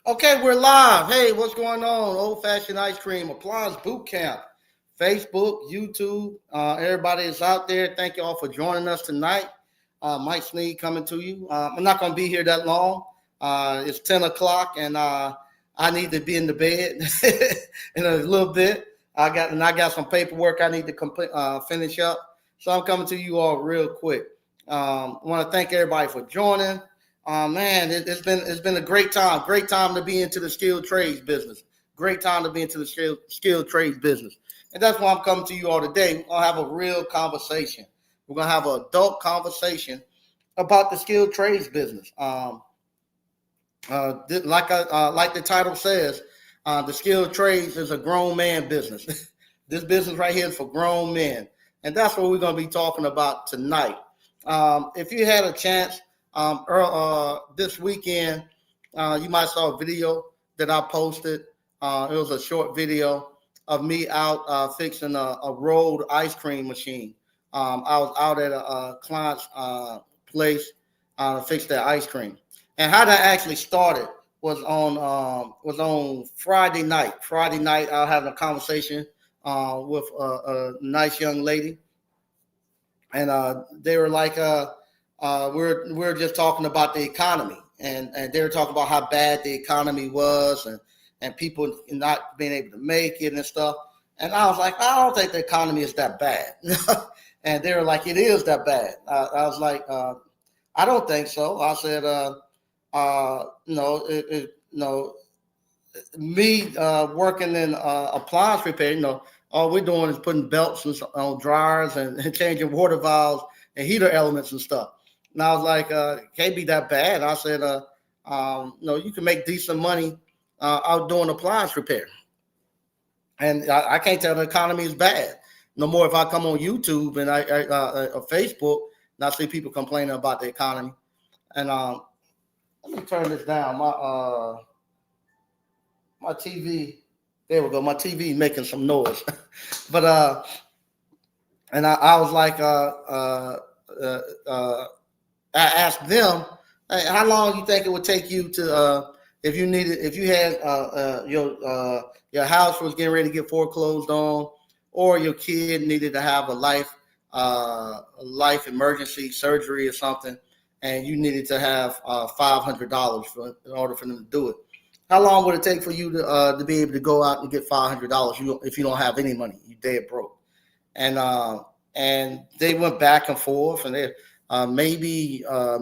Okay, we're live. Hey, what's going on? Old Fashioned Ice Cream Appliance Boot Camp. Facebook, YouTube, everybody is out there. Thank you all for joining us tonight. Mike Sneed coming to you. I'm not going to be here that long. It's 10 o'clock, and I need to be in the bed in a little bit. I got some paperwork I need to finish up. So I'm coming to you all real quick. I want to thank everybody for joining. Man, it's been a great time. Great time to be into the skilled trades business. Great time to be into the skilled trades business. And that's why I'm coming to you all today. We're going to have a real conversation. We're going to have an adult conversation about the skilled trades business. Like the title says, the skilled trades is a grown man business. This business right here is for grown men. And that's what we're going to be talking about tonight. If you had a chance, this weekend, you might saw a video that I posted. It was a short video of me out fixing a rolled ice cream machine. I was out at a client's place to fix their ice cream. And how that actually started was on Friday night. Friday night, I was having a conversation with a nice young lady, and they were like, we're just talking about the economy, and they were talking about how bad the economy was, and people not being able to make it and stuff. And I was like, I don't think the economy is that bad. And they were like, it is that bad. I was like, I don't think so. I said, no, me working in appliance repair, all we're doing is putting belts on dryers and changing water valves and heater elements and stuff. And I was like, can't be that bad. I said, no, you can make decent money out doing appliance repair. And I can't tell the economy is bad. No more if I come on YouTube and or Facebook and I see people complaining about the economy. And let me turn this down. My TV, there we go. My TV making some noise. But and I was like, I asked them, hey, how long you think it would take you to if you had your house was getting ready to get foreclosed on, or your kid needed to have a life emergency surgery or something, and you needed to have $500 in order for them to do it. How long would it take for you to be able to go out and get $500 if you don't have any money? You dead broke. And they went back and forth, and they maybe a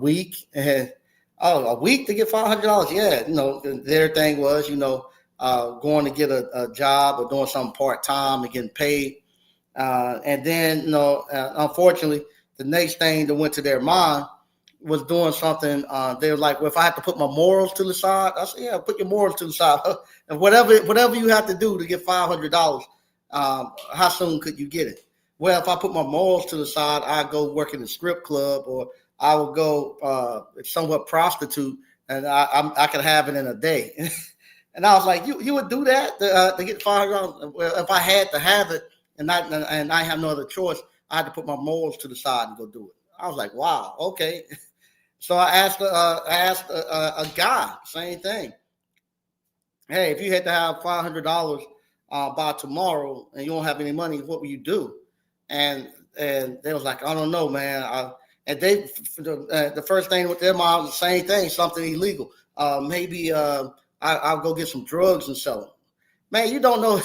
week, and a week to get $500. Yeah, their thing was going to get a job or doing something part time and getting paid, and then unfortunately, the next thing that went to their mind was doing something. They were like, well, if I have to put my morals to the side, I said, yeah, put your morals to the side. And whatever you have to do to get $500, how soon could you get it? Well, if I put my morals to the side, I go work in a strip club, or I would go somewhat prostitute, and I could have it in a day. And I was like, you would do that to get $500? Well, if I had to have it and I have no other choice, I had to put my morals to the side and go do it. I was like, wow, okay. So I asked a guy, same thing. Hey, if you had to have $500 by tomorrow and you don't have any money, what will you do? And they was like, I don't know, man. And they the first thing with their mind was the same thing, something illegal. Maybe I'll go get some drugs and sell them. Man, you don't know.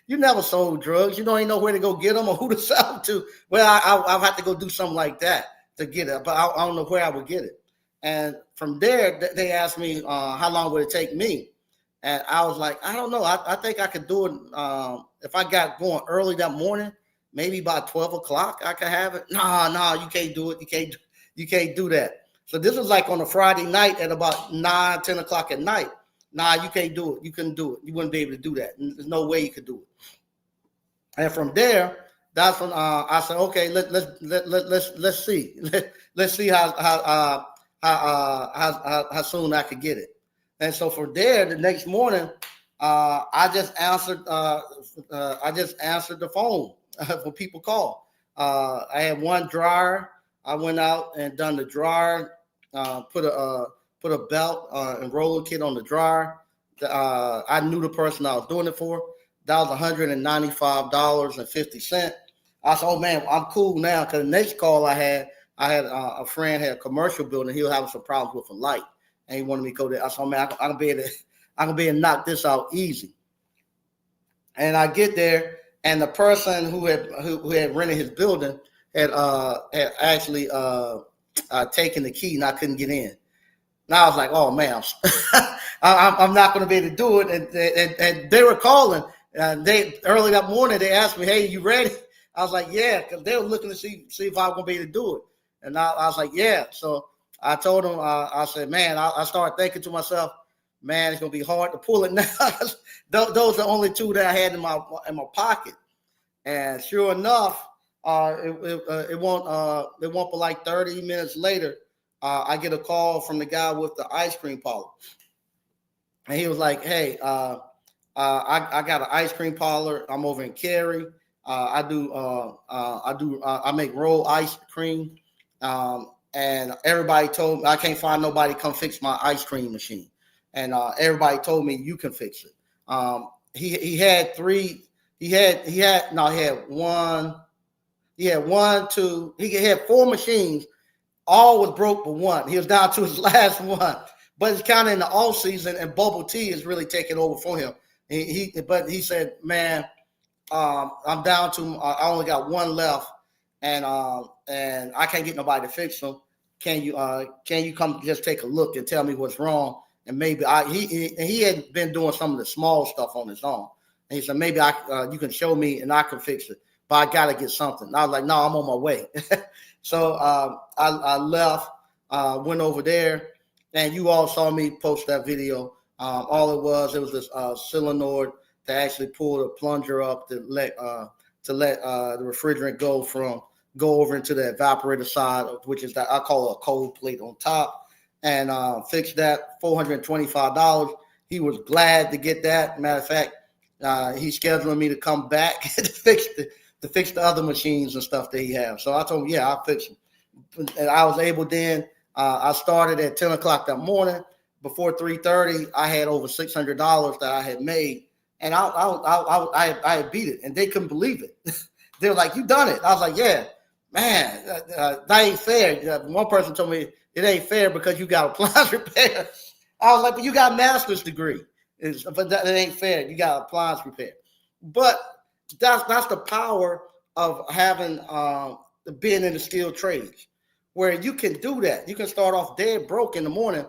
You never sold drugs. You don't even know where to go get them or who to sell them to. Well, I'll have to go do something like that to get it, but I don't know where I would get it. And from there, they asked me how long would it take me, and I was like, I don't know. I think I could do it if I got going early that morning. Maybe by 12 o'clock, I could have it. No, you can't do it. You can't do that. So this was like on a Friday night at about 9, 10 o'clock at night. Nah, you can't do it. You couldn't do it. You wouldn't be able to do that. There's no way you could do it. And from there, that's when I said, okay, let's see. Let's see how soon I could get it. And so from there, the next morning, I just answered the phone when people call. I had one dryer. I went out and done the dryer, put put a belt and roller kit on the dryer. I knew the person I was doing it for. That was $195.50. I said, oh man, I'm cool now, because the next call I had a friend had a commercial building. He was having some problems with a light, and he wanted me to go there. I said, oh, man, I can be able to knock this out easy. And I get there, and the person who had rented his building had actually taken the key, and I couldn't get in. Now I was like, oh man, I'm not going to be able to do it. And they were calling. Early that morning, they asked me, hey, you ready? I was like, yeah, because they were looking to see if I was going to be able to do it. And I was like, yeah. So I told them, I said, man, I started thinking to myself, man, it's going to be hard to pull it now. Those are the only two that I had in my pocket. And sure enough, it won't but like 30 minutes later, I get a call from the guy with the ice cream parlor. And he was like, hey, I got an ice cream parlor. I'm over in Cary. I make rolled ice cream. And everybody told me I can't find nobody to come fix my ice cream machine. And everybody told me you can fix it. He had four machines. All was broke but one. He was down to his last one. But it's kind of in the off season, and bubble tea is really taking over for him. But he said, man, I'm down to I only got one left, and I can't get nobody to fix them. Can you come just take a look and tell me what's wrong? And maybe he had been doing some of the small stuff on his own. And he said, maybe you can show me and I can fix it, but I got to get something. And I was like, no, I'm on my way. So I left, went over there, and you all saw me post that video. All it was this solenoid to actually pull the plunger up to let the refrigerant go over into the evaporator side, which is that I call it a cold plate on top. And fixed that, $425. He was glad to get that. Matter of fact, he's scheduling me to come back to fix the other machines and stuff that he has. So I told him, yeah, I'll fix them. And I was able then. I started at 10 o'clock that morning. Before 3:30, I had over $600 that I had made, and I beat it, and they couldn't believe it. They were like, "You done it?" I was like, "Yeah, man, that ain't fair." One person told me, it ain't fair because you got appliance repair. I was like, but you got a master's degree. But that ain't fair. You got appliance repair. But that's the power of having being in the skilled trades, where you can do that. You can start off dead broke in the morning,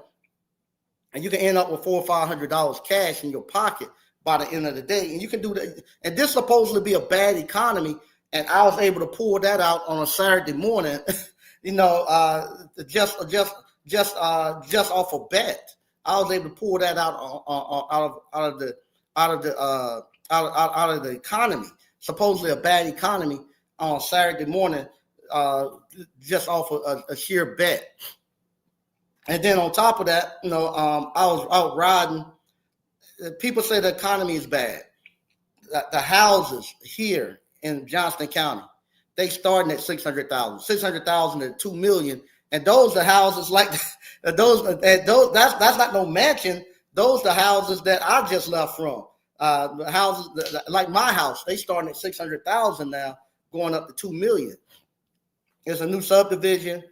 and you can end up with $400 or $500 cash in your pocket by the end of the day. And you can do that. And this supposedly be a bad economy, and I was able to pull that out on a Saturday morning. Just off a bet, I was able to pull that out of the economy. Supposedly a bad economy on Saturday morning, just off a sheer bet. And then on top of that, I was out riding. People say the economy is bad. The houses here in Johnston County, they starting at 600,000 to 2 million, and those are houses like those. That's not no mansion. Those are houses that I just left from. Houses like my house, they starting at 600,000 now, going up to 2 million. There's a new subdivision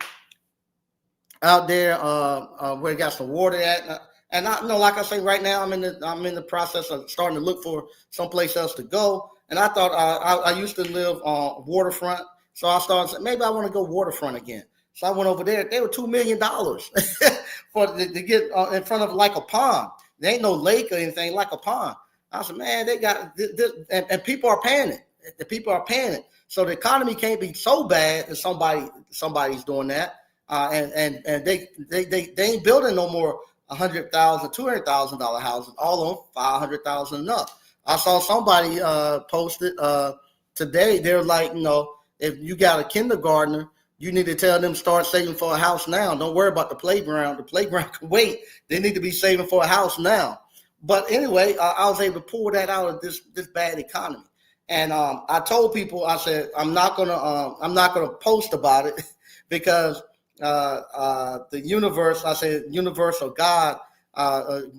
out there where it got some water at, and like I say, right now I'm in the process of starting to look for someplace else to go. And I thought I used to live on waterfront, so I started saying maybe I want to go waterfront again. So I went over there. They were $2 million to get in front of like a pond. There ain't no lake or anything, like a pond. I said, man, they got this, and people are paying it. The people are paying it. So the economy can't be so bad that somebody's doing that. And they ain't building no more $100,000, $200,000 houses. All of them $500,000 and up. I saw somebody posted today. They're like, if you got a kindergartner, you need to tell them start saving for a house now. Don't worry about the playground. The playground can wait. They need to be saving for a house now. But anyway, I was able to pull that out of this bad economy. And I told people, I said, I'm not gonna post about it because the universe, I say universe or God,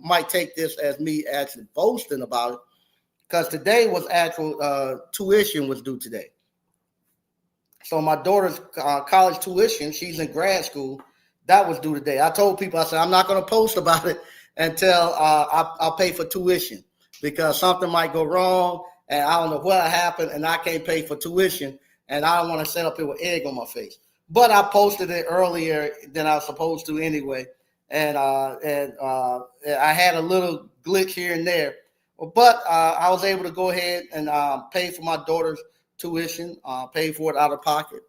might take this as me actually boasting about it, because today was actual tuition was due today. So my daughter's college tuition, she's in grad school, that was due today. I told people, I said, I'm not going to post about it until I'll pay for tuition, because something might go wrong and I don't know what happened and I can't pay for tuition, and I don't want to set up here with egg on my face. But I posted it earlier than I was supposed to anyway, and I had a little glitch here and there, but I was able to go ahead and pay for my daughter's tuition, pay for it out of pocket.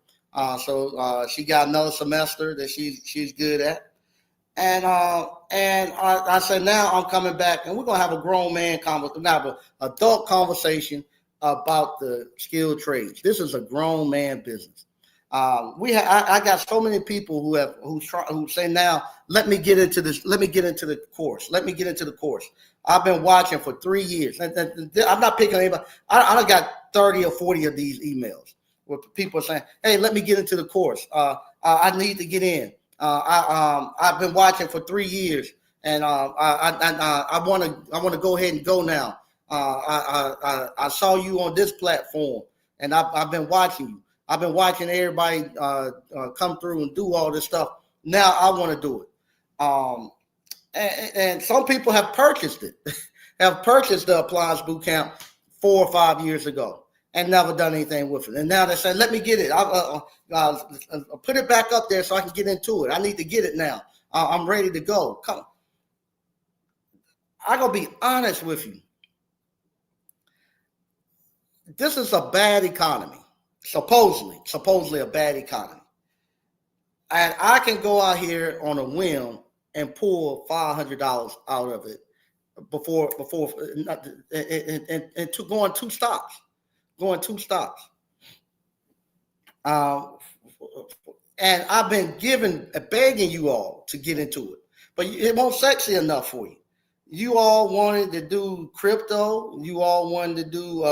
So she got another semester that she's good at, and I said, now I'm coming back, and we're gonna have a grown man conversation, we're gonna have an adult conversation about the skilled trades. This is a grown man business. I got so many people who say, now let me get into this. Let me get into the course. Let me get into the course. I've been watching for 3 years. I'm not picking anybody. I got 30 or 40 of these emails where people are saying, hey, let me get into the course. I need to get in. I've been watching for 3 years, and I want to go ahead and go now. I saw you on this platform, and I've been watching you. I've been watching everybody come through and do all this stuff. Now I want to do it. And some people have purchased it, have purchased the Appliance Bootcamp 4 or 5 years ago and never done anything with it. And now they say, let me get it. I'll put it back up there so I can get into it. I need to get it now. I'm ready to go. Come on. I'm going to be honest with you. This is a bad economy. Supposedly a bad economy. And I can go out here on a whim and pull $500 out of it before and to going two stops. And I've been begging you all to get into it, but it won't sexy enough for you. You all wanted to do crypto. You all wanted to do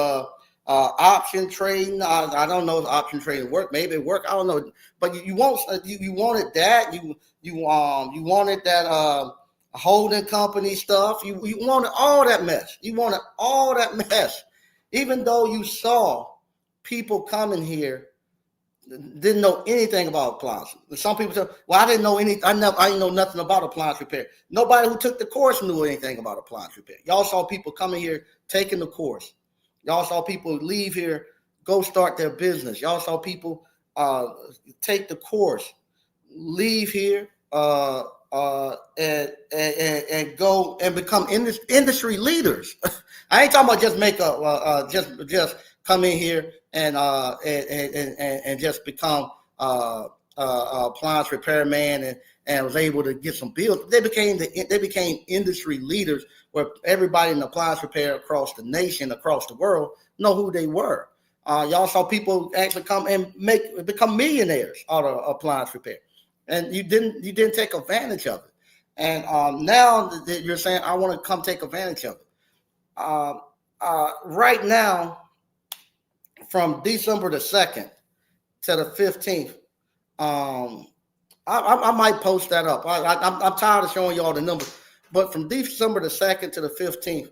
option trading. I don't know if option trading work. Maybe it work. I don't know. But you wanted that. You wanted that holding company stuff. You wanted all that mess. You wanted all that mess. Even though you saw people coming here didn't know anything about appliances. Some people said, well, I didn't know anything. I didn't know nothing about appliance repair. Nobody who took the course knew anything about appliance repair. Y'all saw people coming here taking the course. Y'all saw people leave here, go start their business. Y'all saw people take the course, leave here, and go and become industry leaders. I ain't talking about just make just come in here and just become appliance repairman and was able to get some bills. They became industry leaders, where everybody in appliance repair across the nation, across the world, know who they were. Y'all saw people actually come and become millionaires out of appliance repair, and you didn't take advantage of it. And now that you're saying, I want to come take advantage of it. Right now, from December the 2nd to the 15th, I might post that up. I'm tired of showing y'all the numbers. But from December the 2nd to the 15th,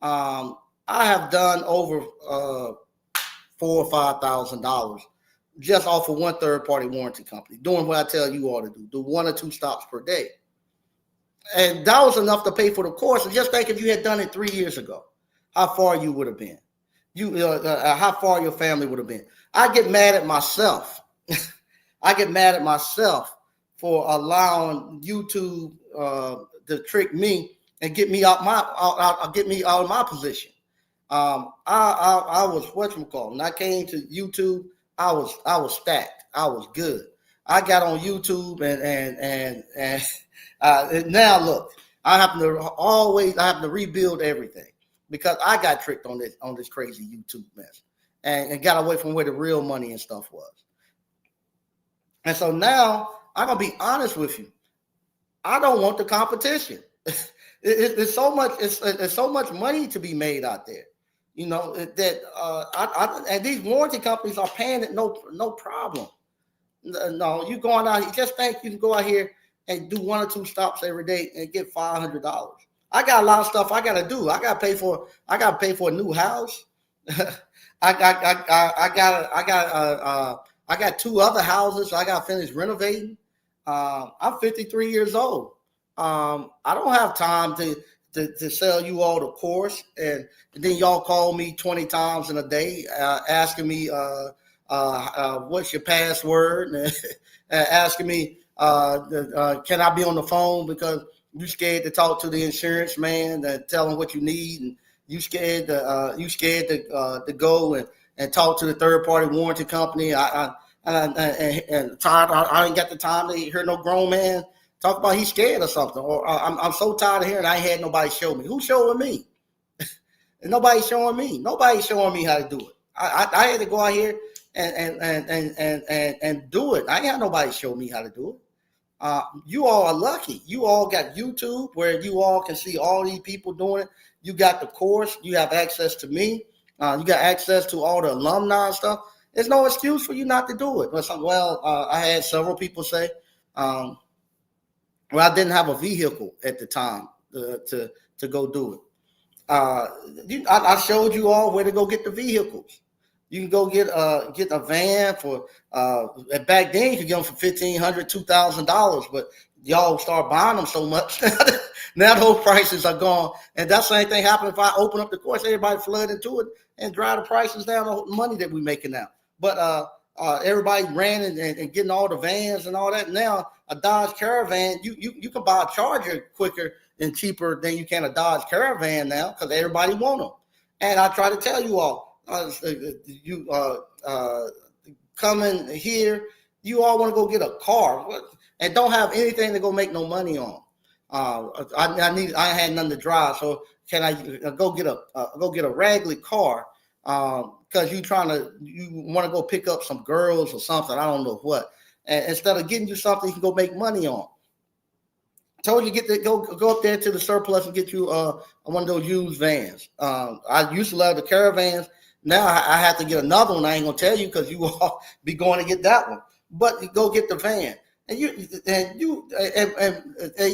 I have done over $4,000 or $5,000 just off of one third-party warranty company, doing what I tell you all to do 1 or 2 stops per day. And that was enough to pay for the course. And just think, if you had done it 3 years ago, how far you would have been. How far your family would have been. I get mad at myself. I get mad at myself for allowing YouTube to trick me and get me out of my position. I was whatchamacallit. When I came to YouTube, I was stacked. I was good. I got on YouTube and now look, I have to rebuild everything, because I got tricked on this crazy YouTube mess and got away from where the real money and stuff was. And so now I'm gonna be honest with you. I don't want the competition. It's so much money to be made out there, you know, that and these warranty companies are paying it no problem. No, you going out. You just think you can go out here and do 1 or 2 stops every day and get $500. I got a lot of stuff I got to do. I got to pay for. I got to pay for a new house. I got 2 other houses I got to finish renovating. I'm 53 years old. I don't have time to sell you all the course, and then y'all call me 20 times in a day asking me what's your password, and asking me can I be on the phone because you scared to talk to the insurance man and tell him what you need, and you scared to go and talk to the third party warranty company. And tired. I ain't got the time to hear no grown man talk about he's scared or something. Or I'm so tired of hearing I ain't had nobody show me. Who's showing me? Nobody's showing me. Nobody's showing me how to do it. I had to go out here and do it. I ain't got nobody show me how to do it. You all are lucky. You all got YouTube where you all can see all these people doing it. You got the course. You have access to me. You got access to all the alumni and stuff. There's no excuse for you not to do it. I had several people say, well, I didn't have a vehicle at the time to go do it. I showed you all where to go get the vehicles. You can go get a van for back then you could get them for $1,500, $2,000, but y'all start buying them so much now those prices are gone. And that same thing happened if I open up the course, everybody flood into it and drive the prices down the money that we're making now. But everybody ran and getting all the vans and all that. Now a Dodge Caravan, you can buy a Charger quicker and cheaper than you can a Dodge Caravan now because everybody want them. And I try to tell you all, coming here, you all want to go get a car and don't have anything to go make no money on. I had nothing to drive, so can I go get a raggedy car? Because you want to go pick up some girls or something. I don't know what. And instead of getting you something you can go make money on. Told you go up there to the surplus and get you one of those used vans. I used to love the Caravans. Now I have to get another one. I ain't gonna tell you because you will be going to get that one. But you go get the van, and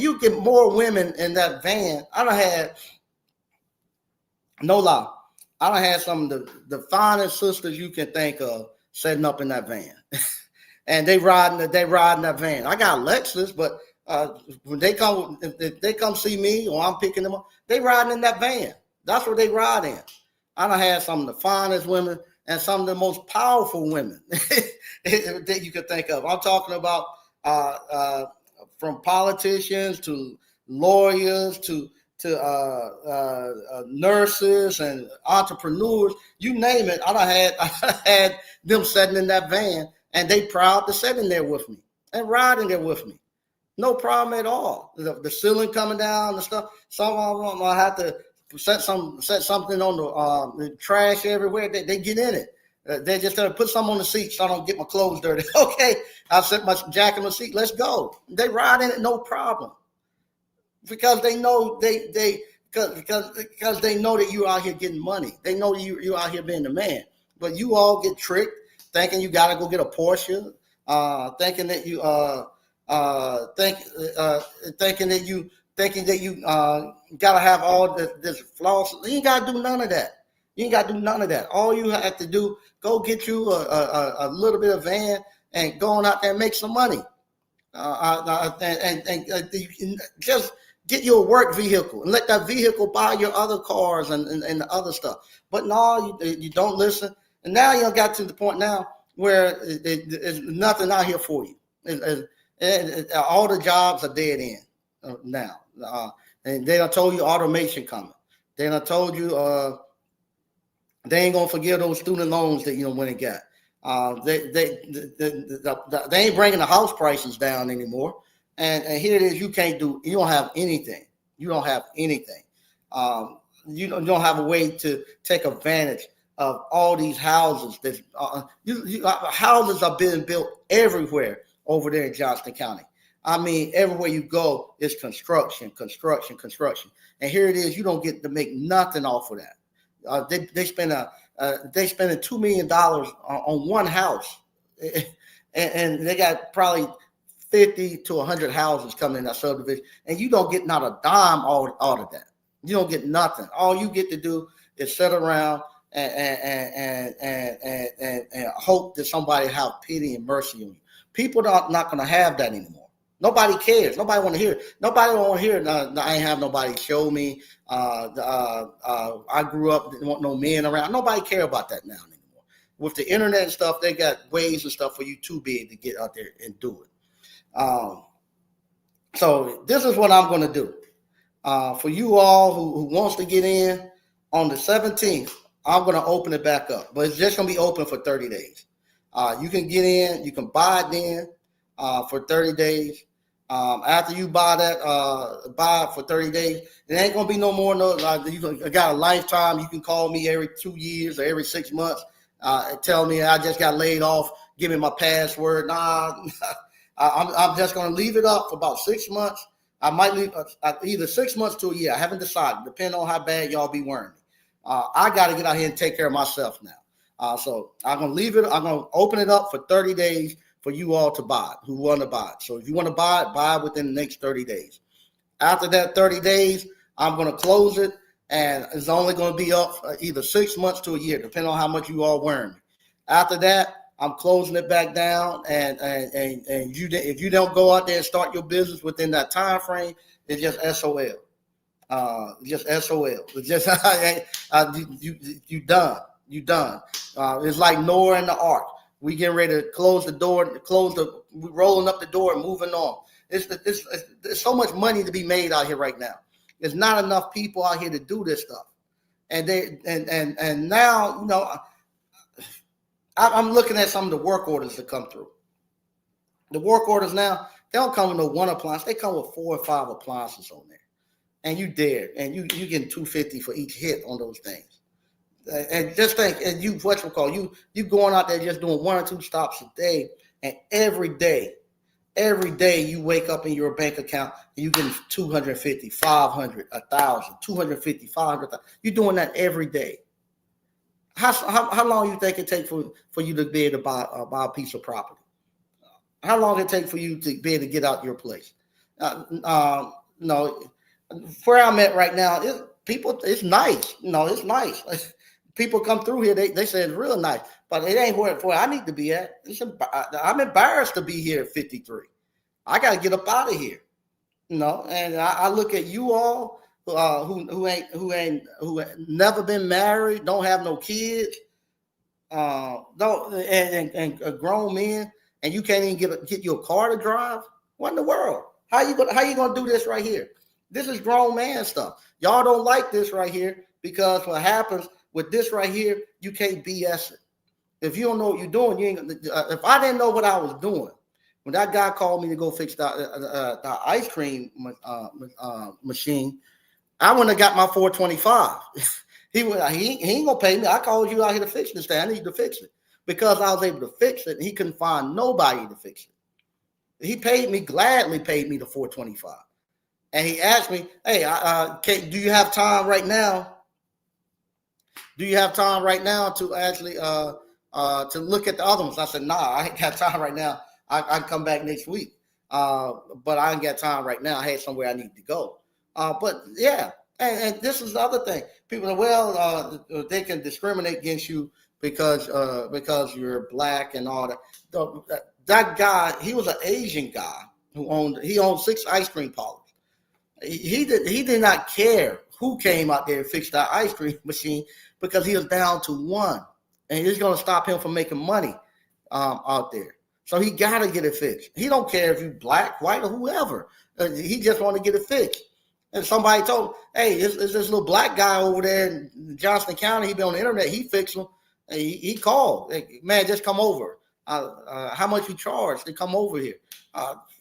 you get more women in that van. I done had no lie. I done had some of the finest sisters you can think of setting up in that van, and they riding that van. I got a Lexus, but when they come see me or I'm picking them up, they riding in that van. That's what they ride in. I done had some of the finest women and some of the most powerful women that you could think of. I'm talking about from politicians to lawyers to nurses and entrepreneurs, you name it. I had them sitting in that van, and they proud to sit in there with me and riding there with me. No problem at all. The ceiling coming down and stuff. Some of them I have to set something on the trash everywhere. They get in it. They just put something on the seat so I don't get my clothes dirty. Okay, I'll set my jacket on the seat. Let's go. They ride in it, no problem, because they know because they know that you're out here getting money. They know you're out here being the man. But you all get tricked, thinking you got to go get a Porsche, thinking that you thinking that you got to have all this floss. You ain't got to do none of that. You ain't got to do none of that. All you have to do, go get you a little bit of van and go on out there and make some money. And just get you a work vehicle and let that vehicle buy your other cars and the other stuff. But no, you don't listen. And now you got to the point now where there's nothing out here for you. All the jobs are dead end now. And they done told you automation coming. They done told you they ain't gonna forgive those student loans that you went and got. They ain't bringing the house prices down anymore. And here it is. You don't have anything. You don't have anything. You don't have a way to take advantage of all these houses. Houses are being built everywhere over there in Johnston County. I mean, everywhere you go, it's construction. And here it is. You don't get to make nothing off of that. They spend $2 million on one house. and they got probably 50 to 100 houses coming in that subdivision, and you don't get not a dime out of that. You don't get nothing. All you get to do is sit around and hope that somebody have pity and mercy on you. People are not going to have that anymore. Nobody cares. Nobody want to hear it. Nobody want to hear it. I ain't have nobody show me. I grew up, didn't want no men around. Nobody care about that now anymore. With the internet and stuff, they got ways and stuff for you to be able to get out there and do it. So this is what I'm going to do. For you all who wants to get in, on the 17th, I'm going to open it back up. But it's just going to be open for 30 days. You can get in. You can buy it then for 30 days. After you buy it for 30 days, it ain't going to be no more. You got a lifetime. You can call me every 2 years or every 6 months. Tell me I just got laid off. Give me my password. Nah, I'm just going to leave it up for about 6 months. I might leave either 6 months to a year. I haven't decided, depending on how bad y'all be wearing me. I got to get out here and take care of myself now. So I'm going to leave it. I'm going to open it up for 30 days for you all to buy it, who want to buy it. So if you want to buy it within the next 30 days. After that 30 days, I'm going to close it, and it's only going to be up either 6 months to a year, depending on how much you all wearing me. After that, I'm closing it back down, and you, if you don't go out there and start your business within that time frame, it's just SOL. Just SOL. It's just you done. You done. It's like Noah and the ark. We getting ready to close the door, we rolling up the door and moving on. There's so much money to be made out here right now. There's not enough people out here to do this stuff, and now, you know, I'm looking at some of the work orders that come through. The work orders now, they don't come with no one appliance. They come with 4 or 5 appliances on there. And you dare, and you getting $250 for each hit on those things. And just think, and you going out there just doing 1 or 2 stops a day, and every day you wake up in your bank account and you getting $250, $500, $1,000, $250, $500. You're doing that every day. How long you think it takes for you to be able to buy a piece of property? How long it take for you to be able to get out your place? No, where I'm at right now, it's nice. No, it's nice. People come through here, they say it's real nice, but it ain't where I need to be at. I'm embarrassed to be here at 53. I got to get up out of here. You know, and I look at you all who ain't never been married, don't have no kids, and grown men, and you can't even get your car to drive. What in the world? How you gonna do this right here? This is grown man stuff. Y'all don't like this right here because what happens with this right here, you can't BS it. If you don't know what you're doing, you ain't. If I didn't know what I was doing, when that guy called me to go fix the ice cream machine, I wouldn't have got my $425. He ain't gonna pay me. I called you out here to fix this thing. I need to fix it because I was able to fix it. And he couldn't find nobody to fix it. He gladly paid me the $425. And he asked me, "Hey, do you have time right now? Do you have time right now to actually to look at the other ones?" I said, "Nah, I ain't got time right now. I can come back next week, but I ain't got time right now. I had somewhere I need to go." But yeah, and this is the other thing. People say, they can discriminate against you because you're black and all that. That guy, he was an Asian guy who owned 6 ice cream parlors. He did not care who came out there and fixed that ice cream machine because he was down to one, and it's going to stop him from making money out there. So he got to get it fixed. He don't care if you black, white, or whoever. He just want to get it fixed. And somebody told him, "Hey, it's this little black guy over there in Johnston County. He been on the internet. He fixed them." He called. "Hey, man, just come over. How much you charge to come over here?"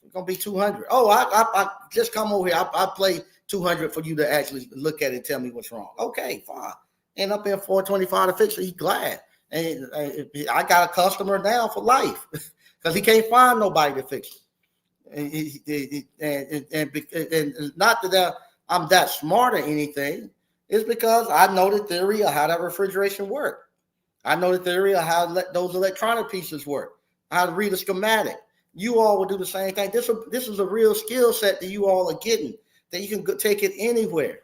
It's gonna be $200. "Oh, I just come over here. I play $200 for you to actually look at it and tell me what's wrong." "Okay, fine." End up in $425 to fix it. He's glad, and I got a customer now for life because he can't find nobody to fix it. And not that I'm that smart or anything. It's because I know the theory of how that refrigeration works. I know the theory of how those electronic pieces work. how to read a schematic. You all will do the same thing. This is a real skill set that you all are getting, that you can take it anywhere.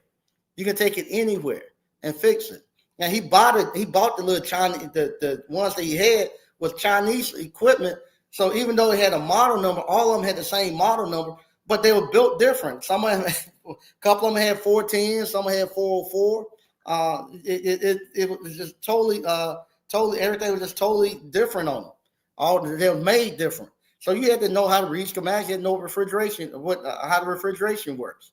You can take it anywhere and fix it. And he bought it. He bought the little Chinese, the ones that he had was Chinese equipment. So even though it had a model number, all of them had the same model number, but they were built different. Some of them, a couple of them had 410, some had 404. It was just totally everything was just totally different on them. All they were made different. So you had to know how to read schematics, you had to know refrigeration, how the refrigeration works.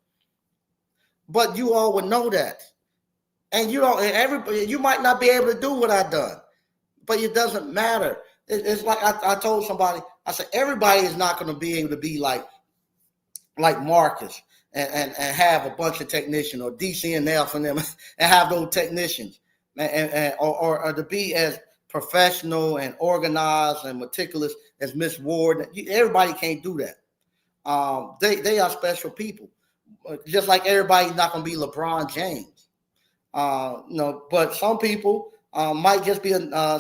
But you all would know that. And everybody, you might not be able to do what I've done, but it doesn't matter. It's like I told somebody, I said, everybody is not going to be able to be like Marcus and have a bunch of technicians, or DCNF and them and have those technicians or to be as professional and organized and meticulous as Miss Ward. Everybody can't do that. They are special people. Just like everybody's not going to be LeBron James. But some people might just be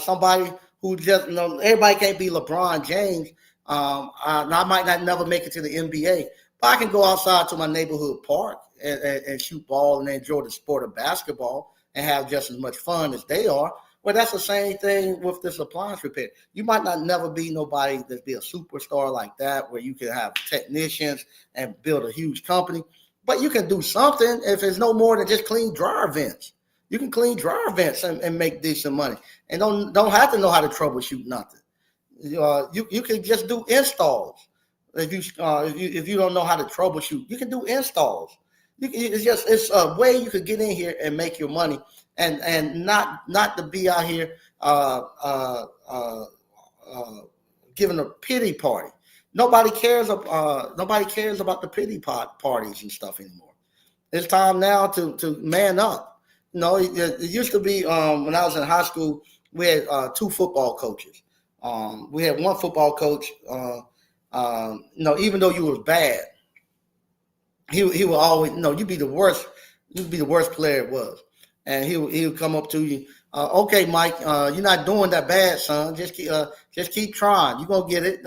somebody who just, everybody can't be LeBron James. I might not never make it to the NBA, but I can go outside to my neighborhood park and shoot ball and enjoy the sport of basketball and have just as much fun as they are. Well, that's the same thing with this appliance repair. You might not never be nobody that be a superstar like that, where you can have technicians and build a huge company, but you can do something if it's no more than just clean dryer vents. You can clean dryer vents and make decent money, and don't have to know how to troubleshoot nothing. You can just do installs. If you don't know how to troubleshoot, you can do installs. It's a way you could get in here and make your money, and not to be out here giving a pity party. Nobody cares about the pity parties and stuff anymore. It's time now to man up. It used to be when I was in high school, we had 2 football coaches. We had one football coach. Even though you was bad, he would always, you'd be the worst. You'd be the worst player it was, and he would come up to you. Okay, Mike, you're not doing that bad, son. Just keep trying. You're gonna get it.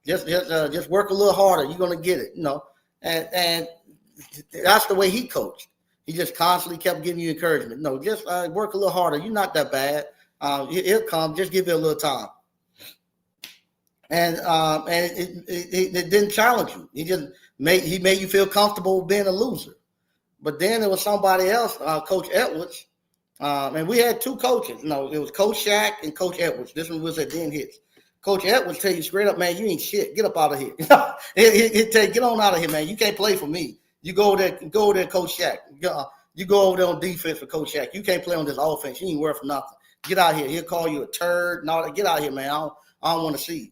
Just work a little harder. You're gonna get it. And that's the way he coached. He just constantly kept giving you encouragement. No, just work a little harder. You're not that bad. It'll come. Just give it a little time. And it didn't challenge you. He made you feel comfortable being a loser. But then there was somebody else, Coach Edwards, and we had 2 coaches. It was Coach Shaq and Coach Edwards. This one was at Den Hits. Coach Edwards tell you straight up, man, you ain't shit. Get up out of here. He'd tell you, get on out of here, man. You can't play for me. You go there, Coach Shaq. You go over there on defense for Coach Shaq. You can't play on this offense. You ain't worth nothing. Get out here. He'll call you a turd and all that. Get out here, man. I don't want to see you.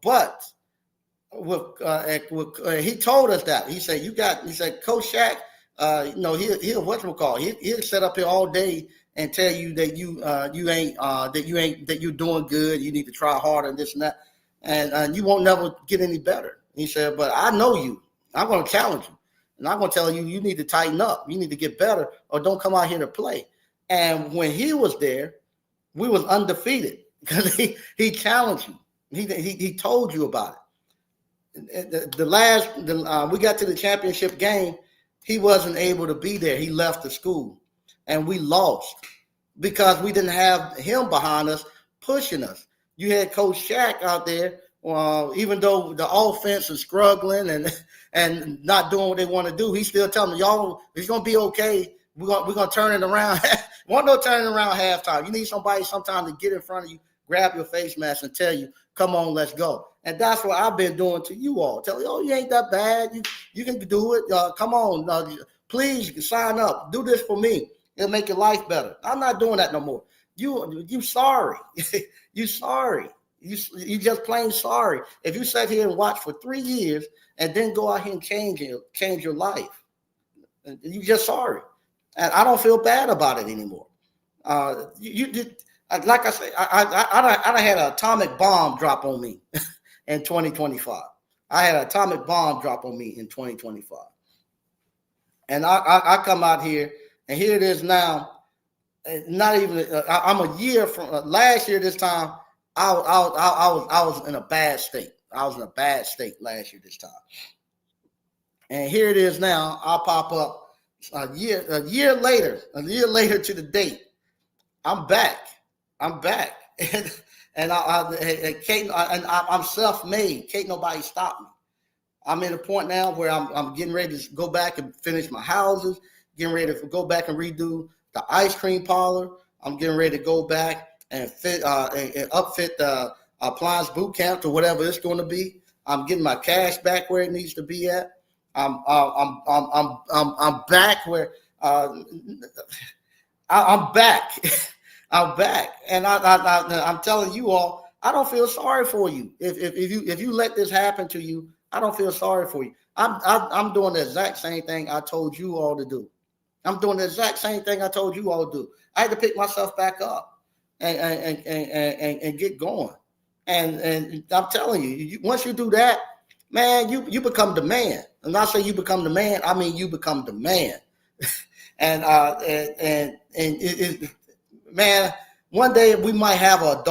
But he told us that. He said, Coach Shaq, he'll whatchamacall. He'll sit up here all day and tell you that that you're doing good. You need to try harder and this and that, and you won't never get any better. He said, but I know you. I'm going to challenge you, and I'm going to tell you you need to tighten up. You need to get better, or don't come out here to play. And when he was there, we was undefeated because he challenged you. He told you about it. We got to the championship game. He wasn't able to be there. He left the school, and we lost because we didn't have him behind us pushing us. You had Coach Shaq out there, even though the offense is struggling and not doing what they want to do. He's still telling them, y'all, it's gonna be okay. We're gonna turn it around. Won't no turning around halftime. You need somebody sometime to get in front of you, grab your face mask, and tell you, come on, let's go. And that's what I've been doing to you all. Tell you, you ain't that bad. You can do it. Come on, please sign up. Do this for me. It'll make your life better. I'm not doing that no more. You sorry. You sorry. You just plain sorry. If you sat here and watched for 3 years and then go out here and change your life, you just sorry. And I don't feel bad about it anymore. Like I say, I had an atomic bomb drop on me in 2025. I had an atomic bomb drop on me in 2025. And I come out here, and here it is now. Not even, I'm a year from last year this time. I was in a bad state. I was in a bad state last year this time, and here it is now. I'll pop up a year later to the date. I'm back. I'm back, I'm self-made. Can't nobody stop me. I'm in a point now where I'm getting ready to go back and finish my houses, getting ready to go back and redo the ice cream parlor. I'm getting ready to go back and and upfit the appliance boot camp to whatever it's going to be. I'm getting my cash back where it needs to be at. I'm back where I'm back. I'm back, and I'm telling you all, I don't feel sorry for you. If you let this happen to you, I don't feel sorry for you. I'm doing the exact same thing I told you all to do. I'm doing the exact same thing I told you all to do. I had to pick myself back up and get going. And I'm telling you, once you do that, man, you become the man. And I say you become the man, I mean you become the man. Man, one day we might have a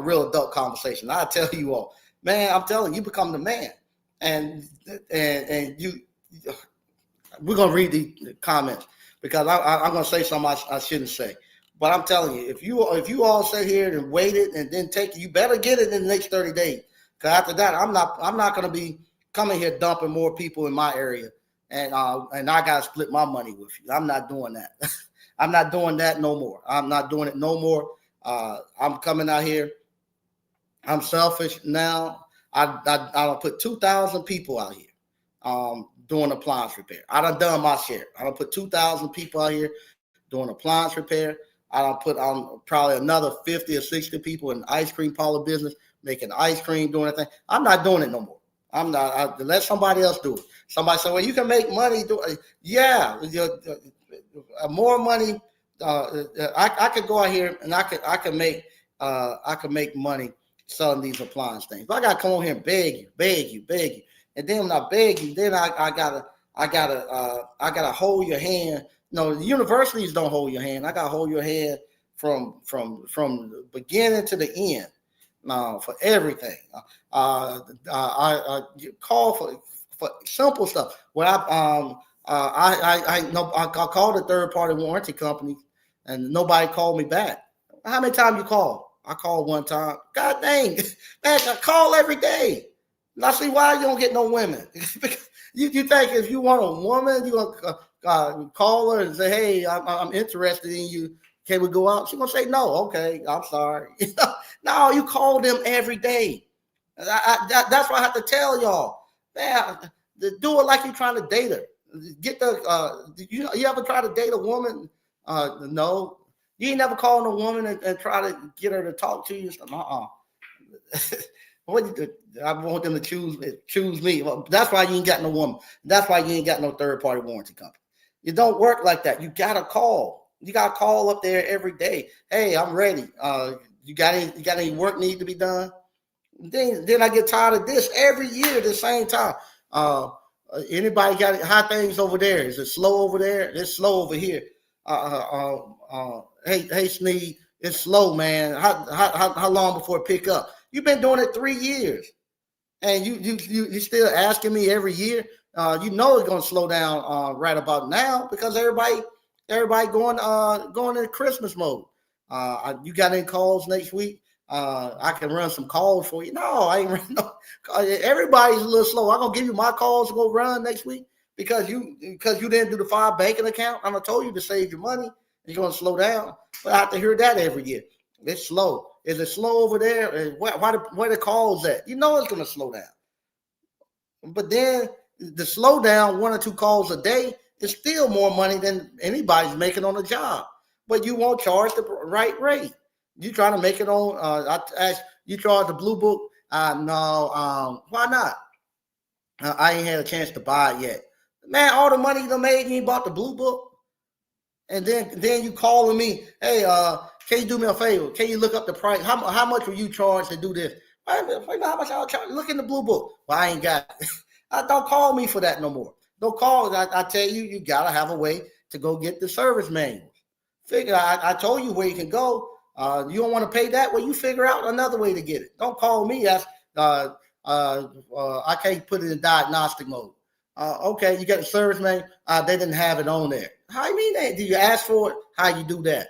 real adult conversation. I tell you all, man, I'm telling you, become the man, and you. We're gonna read the comments because I'm gonna say something I shouldn't say. But I'm telling you, if you all sit here and wait it and then take it, you better get it in the next 30 days. Because after that, I'm not gonna be coming here dumping more people in my area, and I gotta split my money with you. I'm not doing that. I'm not doing that no more. I'm not doing it no more. I'm coming out here. I'm selfish now. I'll put 2,000 people out here doing appliance repair. I done my share. I put 2,000 people out here doing appliance repair. I put on probably another 50 or 60 people in the ice cream parlor business, making ice cream, doing that thing. I'm not doing it no more. I'm not. Let somebody else do it. Somebody say, well, you can make money. Yeah. More money. I could go out here and I could make money selling these appliance things. But I gotta come on here and beg you. And then when I beg you, then I gotta hold your hand. No, the universities don't hold your hand. I gotta hold your hand from the beginning to the end. For everything. I call for simple stuff. When I called a third party warranty company and nobody called me back. How many times you call? I called one time. God dang, man, I call every day. And I see why you don't get no women. you think if you want a woman, you gonna call her and say, hey, I'm interested in you. Can we go out? She's gonna say no. Okay, I'm sorry. No, you call them every day. That's what I have to tell y'all. Man, do it like you're trying to date her. Get you ever try to date a woman? No. You ain't never called a woman and try to get her to talk to you. I want them to choose me. Well, that's why you ain't got no woman. That's why you ain't got no third party warranty company. It don't work like that. You gotta call. You gotta call up there every day. Hey, I'm ready. You got any work need to be done? Then I get tired of this every year at the same time. Anybody got how things over there? Is it slow over there? It's slow over here. Hey, Sneed, it's slow, man. How long before it pick up? You've been doing it 3 years, and you still asking me every year. You know it's gonna slow down right about now because everybody going in Christmas mode. You got any calls next week? I can run some calls for you. No, I ain't running no. Everybody's a little slow. I'm gonna give you my calls to go run next week because you didn't do the 5 banking account. I'm gonna told you to save your money. You're gonna slow down, but I have to hear that every year. It's slow. Is it slow over there? Where the calls at? You know it's gonna slow down. But then the slowdown, 1 or 2 calls a day, is still more money than anybody's making on a job. But you won't charge the right rate. You trying to make it on? I asked you charge the Blue Book. No. Why not? I ain't had a chance to buy it yet. Man, all the money you made, you ain't bought the Blue Book. And then you calling me, hey, can you do me a favor? Can you look up the price? How much will you charge to do this? How much I'll charge? Look in the Blue Book. Well, I ain't got it. Don't call me for that no more. Don't call. I tell you, you gotta have a way to go get the service manuals. Figure. I told you where you can go. You don't want to pay that? Well, you figure out another way to get it. Don't call me as I can't put it in diagnostic mode. Okay, you got the service man. They didn't have it on there. How you mean that? Did you ask for it? How you do that?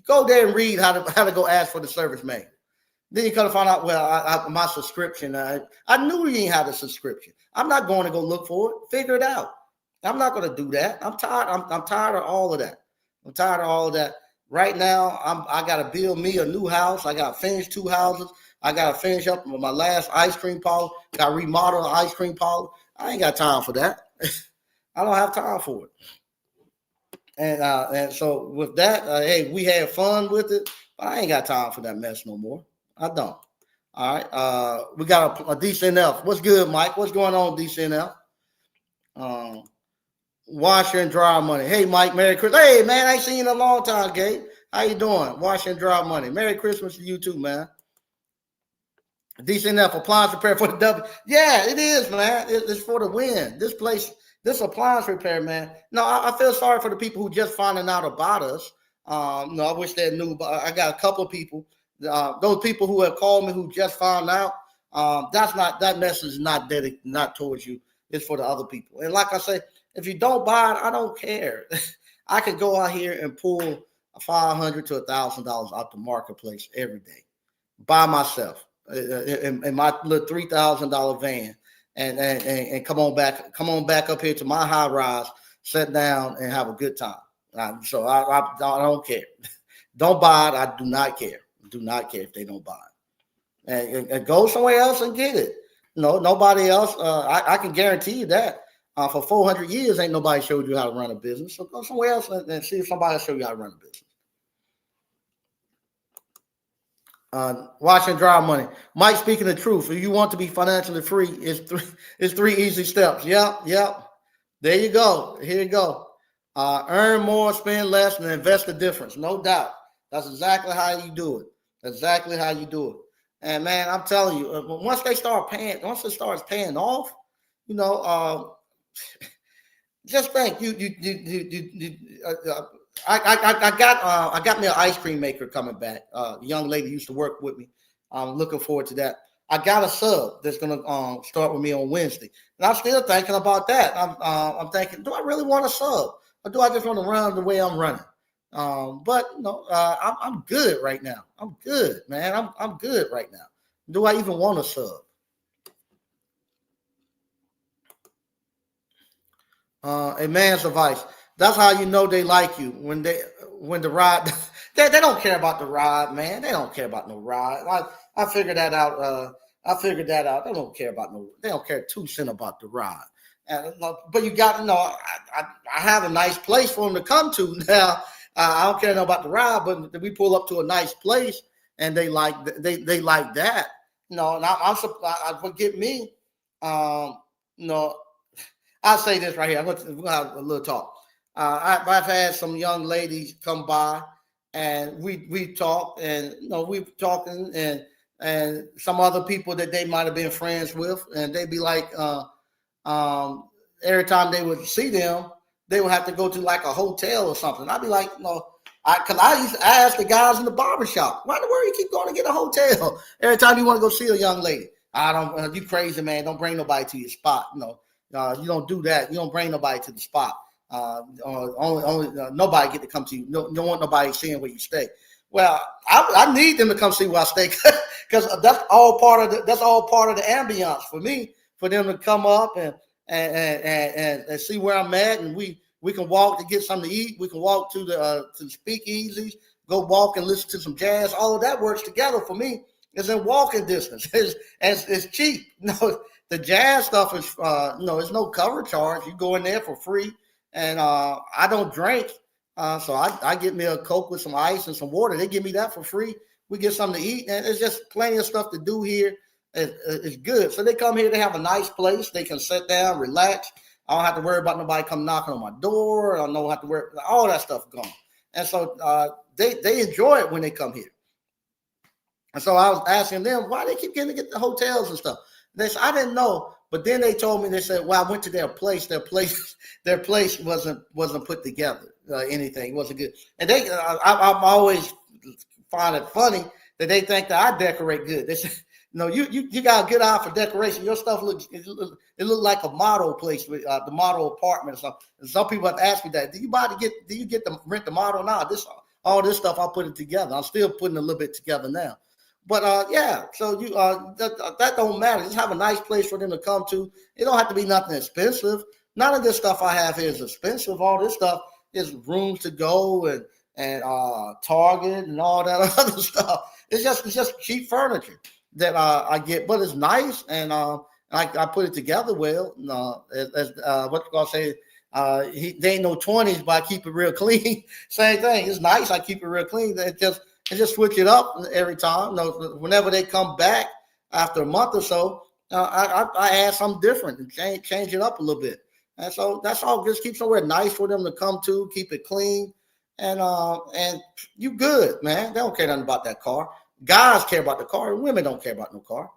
Go there and read how to go ask for the service man. Then you come to find out, well, my subscription. I knew you didn't have a subscription. I'm not going to go look for it. Figure it out. I'm not going to do that. I'm tired. I'm tired of all of that. I'm tired of all of that. Right now, I got to build me a new house. I got to finish 2 houses. I got to finish up my last ice cream parlor. Got to remodel the ice cream parlor. I ain't got time for that. I don't have time for it. And so with that, hey, we had fun with it, but I ain't got time for that mess no more. I don't. All right. We got a DCNF. What's good, Mike? What's going on, DCNF? Washer and dryer money. Hey, Mike, Merry Christmas. Hey, man, I ain't seen you in a long time, Gabe. How you doing? Washer and dryer money. Merry Christmas to you too, man. DCNF appliance repair for the W. Yeah, it is, man. It's for the win. This appliance repair, man. No, I feel sorry for the people who just finding out about us. I wish they knew. But I got a couple of people. Those people who have called me who just found out. That message is not towards you. It's for the other people. And like I said, if you don't buy it, I don't care. I could go out here and pull $500 to $1,000 out the marketplace every day by myself in my little $3,000 van. And come on back up here to my high rise, sit down and have a good time. So I don't care. Don't buy it. I do not care. Do not care if they don't buy it. And go somewhere else and get it. No, nobody else. I can guarantee you that for 400 years ain't nobody showed you how to run a business. So go somewhere else and see if somebody will show you how to run a business. Wash and dry money. Mike speaking the truth. If you want to be financially free, it's 3 easy steps. Yep. There you go. Here you go. Earn more, spend less, and invest the difference. No doubt. That's exactly how you do it. Exactly how you do it. And man, I'm telling you, once it starts paying off, just think I got me an ice cream maker coming back. A young lady used to work with me. I'm looking forward to that. I got a sub that's gonna start with me on Wednesday, and I'm still thinking about that. I'm thinking, do I really want a sub, or do I just want to run the way I'm running? But I'm good right now. I'm good, man. I'm good right now. Do I even want a sub? A man's advice. That's how you know they like you when the ride. They don't care about the ride, man. They don't care about no ride. I figured that out. They don't care about They don't care 2 cents about the ride. But you got to know. I have a nice place for them to come to now. I don't care about the ride, but we pull up to a nice place and they like that. And I forget me. I'll say this right here. I'm going to have a little talk. I've had some young ladies come by and we talk, and we've talking and some other people that they might have been friends with, and they'd be like, every time they would see them, they would have to go to like a hotel or something. I'd be like, because I used to ask the guys in the barbershop, why in the world you keep going to get a hotel every time you want to go see a young lady? I don't. You crazy, man? Don't bring nobody to your spot. You don't do that. You don't bring nobody to the spot. Nobody get to come to you. No, you don't want nobody seeing where you stay. Well, I need them to come see where I stay because that's all part of the ambiance for me. For them to come up and see where I'm at, and we can walk to get something to eat. We can walk to the speakeasies, go walk and listen to some jazz. All of that works together for me. It's in walking distance. It's cheap. The jazz stuff is it's no cover charge. You go in there for free, and I don't drink, so I get me a Coke with some ice and some water. They give me that for free. We get something to eat, and there's just plenty of stuff to do here. It's good. So they come here. They have a nice place. They can sit down, relax. I don't have to worry about nobody come knocking on my door. I don't have to worry. All that stuff gone. And so they enjoy it when they come here. And so I was asking them why they keep getting to get the hotels and stuff. They said, I didn't know But then they told me, they said, well, I went to their place. Their place wasn't put together. Anything wasn't good. And I'm always find it funny that they think that I decorate good. They say, no, you got a good eye for decoration. Your stuff looks like a model place, with the model apartment or something. And some people have asked me that. Do you get to rent the model now? All this stuff, I put it together. I'm still putting a little bit together now. But yeah, so you that don't matter. Just have a nice place for them to come to. It don't have to be nothing expensive. None of this stuff I have here is expensive. All this stuff is rooms to go and Target and all that other stuff. It's just cheap furniture that I get, but it's nice, and I put it together well. As what you gonna say? They ain't no 20s, but I keep it real clean. Same thing. It's nice. I keep it real clean. It just switch it up every time. Whenever they come back after a month or so, I add something different and change it up a little bit. And so that's all. Just keep somewhere nice for them to come to. Keep it clean, and you good, man. They don't care nothing about that car. Guys care about the car. Women don't care about no car.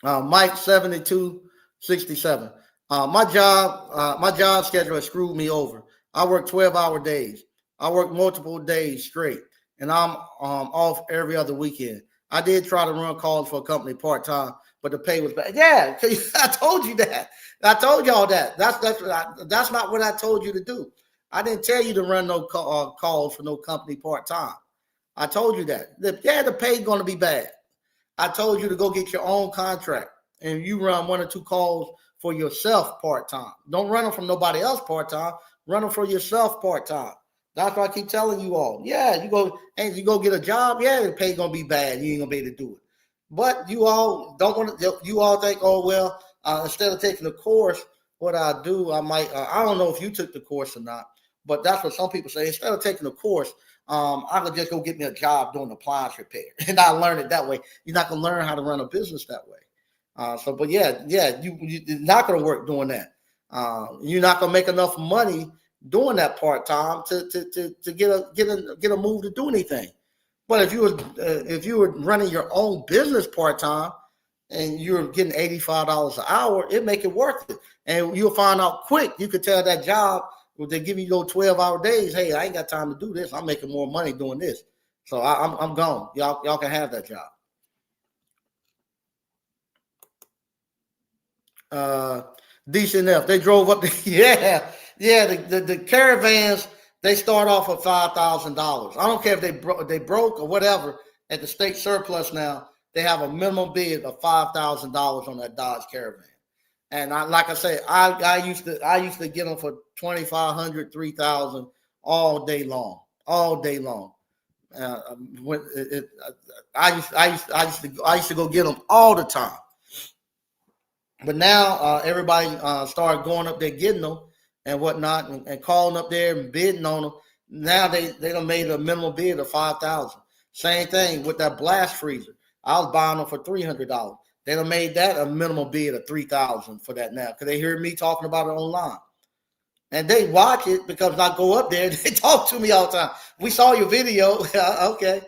Mike 7267. My job schedule has screwed me over. I work 12-hour days. I work multiple days straight, and I'm off every other weekend. I did try to run calls for a company part-time, but the pay was bad. Yeah, I told you that. I told y'all that. That's not what I told you to do. I didn't tell you to run no calls for no company part-time. I told you that. The pay's going to be bad. I told you to go get your own contract, and you run 1 or 2 calls for yourself part-time. Don't run them from nobody else part-time. Run them for yourself part-time. That's why I keep telling you all. Yeah, you go get a job. Yeah, the pay gonna be bad. You ain't gonna be able to do it. But you all don't want to. You all think, oh well, instead of taking the course, what I do, I might. I don't know if you took the course or not, but that's what some people say. Instead of taking the course, I could just go get me a job doing appliance repair, and I learn it that way. You're not gonna learn how to run a business that way. But you're not gonna work doing that. You're not gonna make enough money doing that part time to get a move to do anything. But if you were running your own business part time and you're getting $85 an hour, it make it worth it. And you'll find out quick. You could tell that job, if they give you those 12-hour days, hey, I ain't got time to do this. I'm making more money doing this. So I'm gone. Y'all can have that job. DCNF, they drove up the caravans, they start off at $5,000. I don't care if they broke or whatever. At the state surplus now, they have a minimum bid of $5,000 on that Dodge Caravan. And like I say, I used to get them for $2,500, $3,000 all day long. I used to go get them all the time. But now everybody started going up there getting them and whatnot, and calling up there and bidding on them. Now they done made a minimum bid of $5,000. Same thing with that blast freezer. I was buying them for $300. They done made that a minimum bid of $3,000 for that now, because they hear me talking about it online. And they watch it because I go up there and they talk to me all the time. We saw your video. Okay.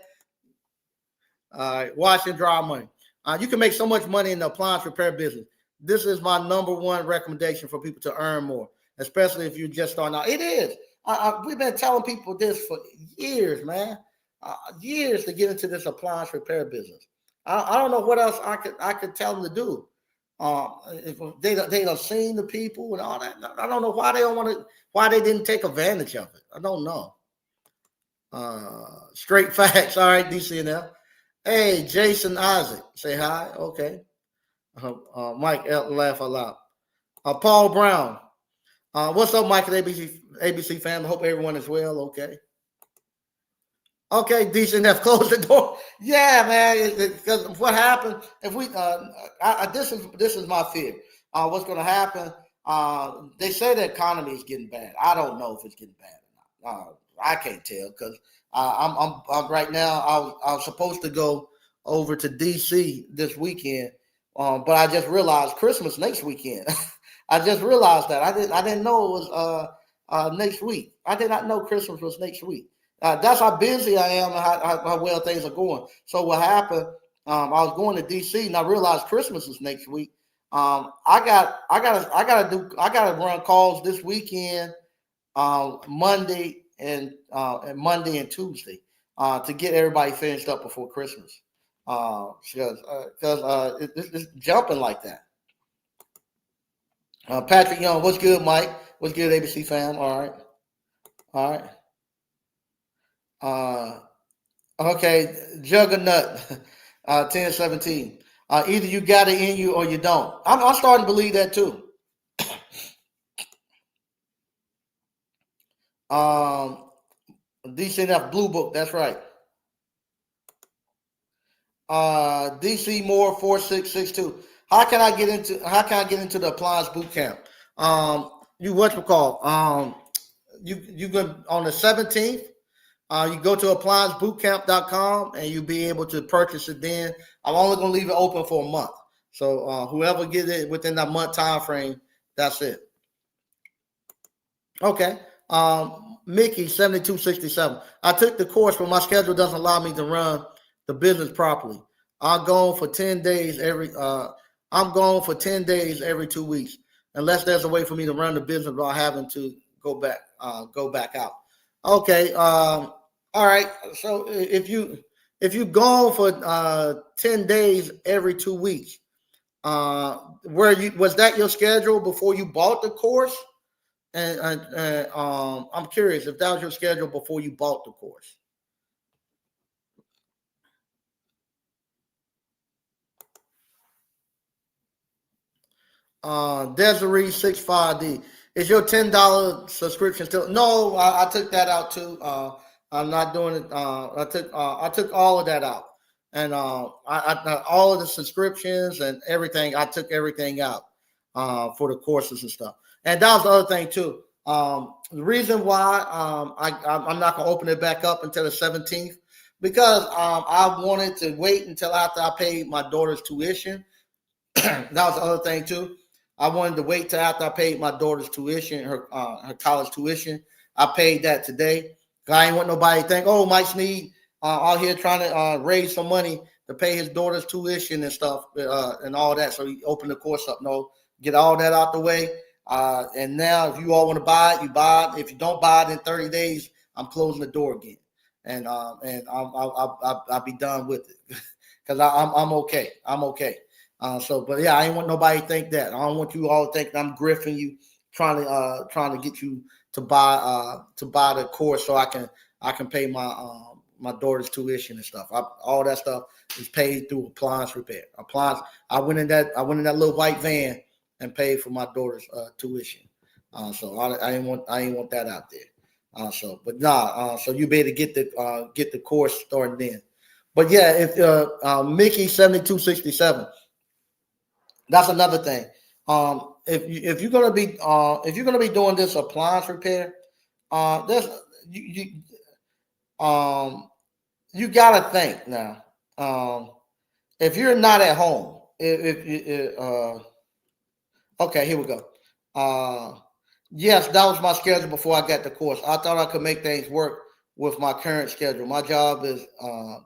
All right. Watch and draw money. You can make so much money in the appliance repair business. This is my number one recommendation for people to earn more, especially if you're just starting out. It is. We've been telling people this for years, man. Years to get into this appliance repair business. I don't know what else I could tell them to do. If they don't seen the people and all that. I don't know why they don't want to. Why they didn't take advantage of it. I don't know. Straight facts. All right, DCNL. Hey, Jason Isaac, say hi. Okay. Mike, laugh out loud. Paul Brown. What's up, Mike at ABC fam? I hope everyone is well. Okay. Okay, decent enough. Close the door. Yeah, man. Because what happened if we? This is my fear. What's going to happen? They say the economy is getting bad. I don't know if it's getting bad or not. I can't tell because I'm right now. I was supposed to go over to DC this weekend, but I just realized Christmas next weekend. I just realized that I didn't know it was next week. I did not know Christmas was next week. That's how busy I am and how well things are going. So what happened, I was going to D.C. and I realized Christmas is next week. I gotta run calls this weekend, Monday and Monday and Tuesday, to get everybody finished up before Christmas. Because it's jumping like that. Patrick Young, what's good, Mike? What's good, ABC fam? All right, all right. Okay, Juggernaut, 10-17. Either you got it in you or you don't. I'm starting to believe that too. DCNF Blue Book, that's right. DC Moore 4662. How can I get into the appliance boot camp? You what you call? You go on the 17th. You go to appliancebootcamp.com and you'll be able to purchase it then. I'm only going to leave it open for a month. So whoever gets it within that month time frame, that's it. Okay. Mickey 7267. I took the course, but my schedule doesn't allow me to run the business properly. I'm gone for 10 days every 2 weeks, unless there's a way for me to run the business without having to go back out. Okay. All right. So if you gone for 10 days every 2 weeks, was that your schedule before you bought the course? And I'm curious if that was your schedule before you bought the course. Desiree 65D. Is your $10 subscription still? No, I took that out too. I'm not doing it. I took all of that out, and I all of the subscriptions and everything. I took everything out for the courses and stuff. And that was the other thing too. The reason why I'm not gonna open it back up until the 17th because I wanted to wait until after I paid my daughter's tuition. That was the other thing too. I wanted to wait till after I paid my daughter's tuition, her college tuition. I paid that today. I ain't want nobody to think, oh, Mike Sneed out here trying to raise some money to pay his daughter's tuition and stuff and all that. So he opened the course up. No, get all that out the way. And now if you all want to buy it, you buy it. If you don't buy it in 30 days, I'm closing the door again. And I'll be done with it because I'm okay. I'm okay. But yeah, I ain't want nobody to think that. I don't want you all to think I'm griffing you, trying to get you to buy the course so I can pay my daughter's tuition and stuff. All that stuff is paid through appliance repair. I went in that little white van and paid for my daughter's tuition. So I ain't want that out there. So you be able to get the course started then. But yeah, if Mickey 7267. That's another thing. If you're gonna be doing this appliance repair, you gotta think now. If you're not at home, okay, here we go. Yes, that was my schedule before I got the course. I thought I could make things work with my current schedule. My job is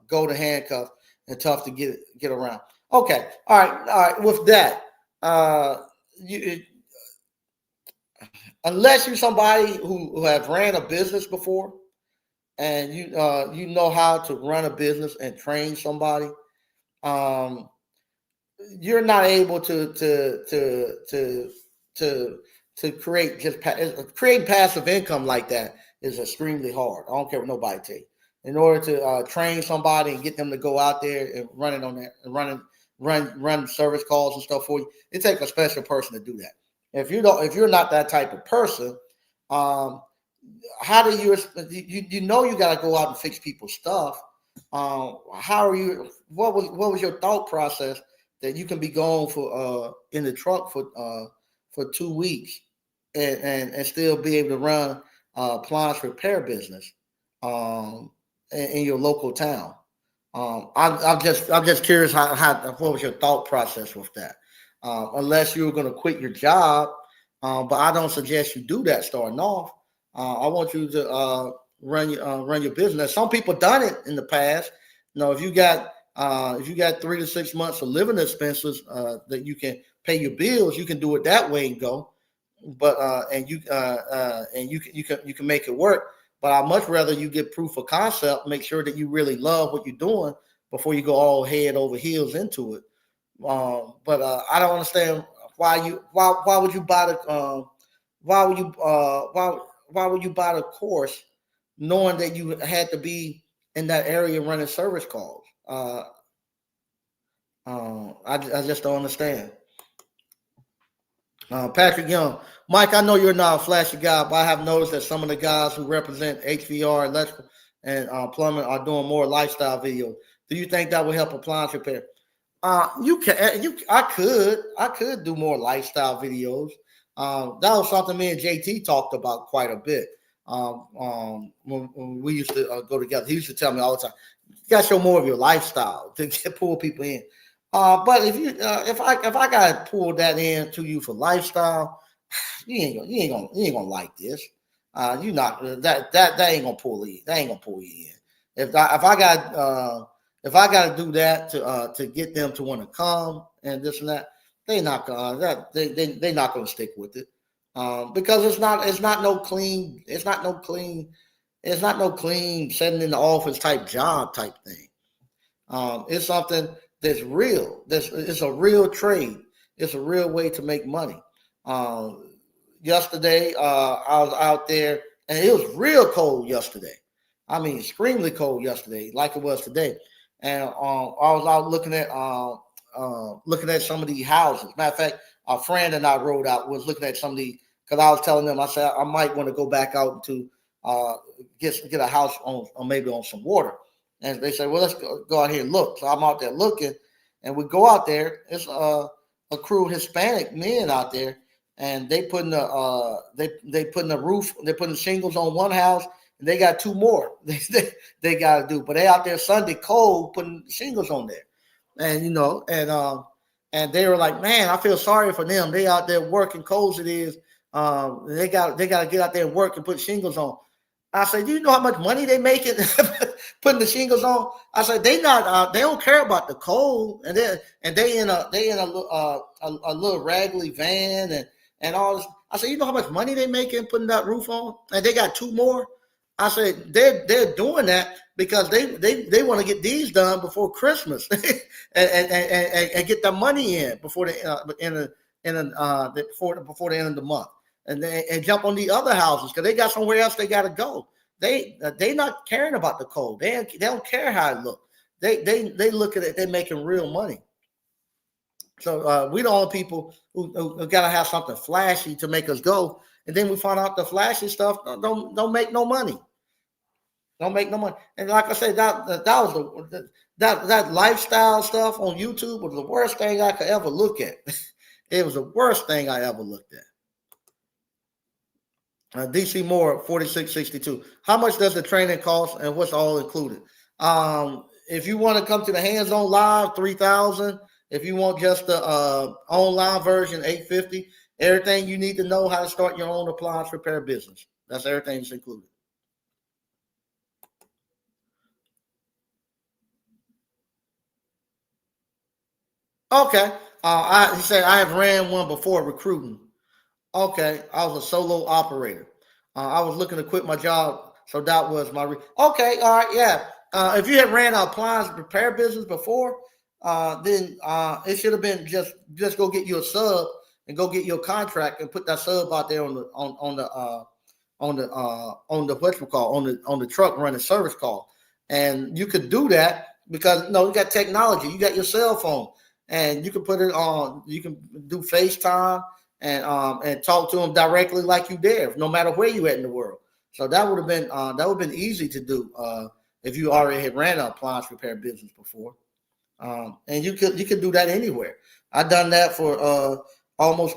golden handcuff and tough to get around. Okay, all right. With that, unless you're somebody who have ran a business before, and you know how to run a business and train somebody, you're not able to create passive income like that is extremely hard. I don't care what nobody tell you. In order to train somebody and get them to go out there and run it on that and run service calls and stuff for you, it takes a special person to do that. If you're not that type of person, how do you you got to go out and fix people's stuff? How are you? What was your thought process that you can be gone for in the truck for 2 weeks and still be able to run appliance repair business in your local town? I'm just curious how what was your thought process with that? Unless you were going to quit your job, but I don't suggest you do that starting off. I want you to run your business. Some people done it in the past. If you got 3 to 6 months of living expenses that you can pay your bills, you can do it that way and go. But and you can make it work. But I'd much rather you get proof of concept, make sure that you really love what you're doing before you go all head over heels into it. But I don't understand why would you buy the why would you why would you buy the course knowing that you had to be in that area running service calls? I just don't understand. Patrick Young, Mike, I know you're not a flashy guy, but I have noticed that some of the guys who represent HVR, electrical, and plumbing are doing more lifestyle videos. Do you think that would help appliance repair? I could do more lifestyle videos. That was something me and JT talked about quite a bit. When we used to go together, he used to tell me all the time, "You got to show more of your lifestyle to pull people in." But if I gotta pull that in to you for lifestyle, you ain't gonna like this. You not that ain't gonna pull you. That ain't gonna pull you in. If I got to do that to get them to want to come and this and that, they not gonna they not gonna stick with it because it's not no clean setting in the office type job type thing. It's something that's real. It's a real trade. It's a real way to make money. Yesterday, I was out there, and it was real cold yesterday. I mean, extremely cold yesterday, like it was today. And I was out looking at some of these houses. Matter of fact, a friend and I rode out was looking at some of these because I was telling them I said I might want to go back out to get a house on or maybe on some water. And they said, well, let's go out here and look. So I'm out there looking, and we go out there. It's a crew of Hispanic men out there, and they putting they putting the roof, they're putting shingles on one house, and they got two more they got to do. But they out there Sunday cold putting shingles on there, and and they were like, man, I feel sorry for them. They out there working cold as it is. They got to get out there and work and put shingles on. I said, do you know how much money they making putting the shingles on? I said, they don't care about the cold, and they in a little raggedy van and all this. I said, you know how much money they making putting that roof on, and they got two more. I said, they're doing that because they want to get these done before Christmas and get their money in before the end of the month. And jump on the other houses because they got somewhere else they got to go. They not caring about the cold. They don't care how it looks. They look at it. They're making real money. So we the only people who got to have something flashy to make us go, and then we find out the flashy stuff don't make no money. Don't make no money. And like I said, that lifestyle stuff on YouTube was the worst thing I could ever look at. It was the worst thing I ever looked at. DC Moore 4662. How much does the training cost, and what's all included? If you want to come to the hands-on live, 3,000. If you want just the online version, 850. Everything you need to know how to start your own appliance repair business. That's everything that's included. Okay. He said I have ran one before recruiting. Okay, I was a solo operator. I was looking to quit my job, so that was my. Okay, all right, yeah. If you had ran an appliance repair business before, then it should have been just go get you a sub and go get your contract and put that sub out there on the what you call on the truck running service call, and you could do that because you got technology, you got your cell phone, and you can put it on. You can do FaceTime and talk to them directly like you there, no matter where you at in the world. So that would have been easy to do if you already had ran an appliance repair business before. And you could do that anywhere. I've done that for almost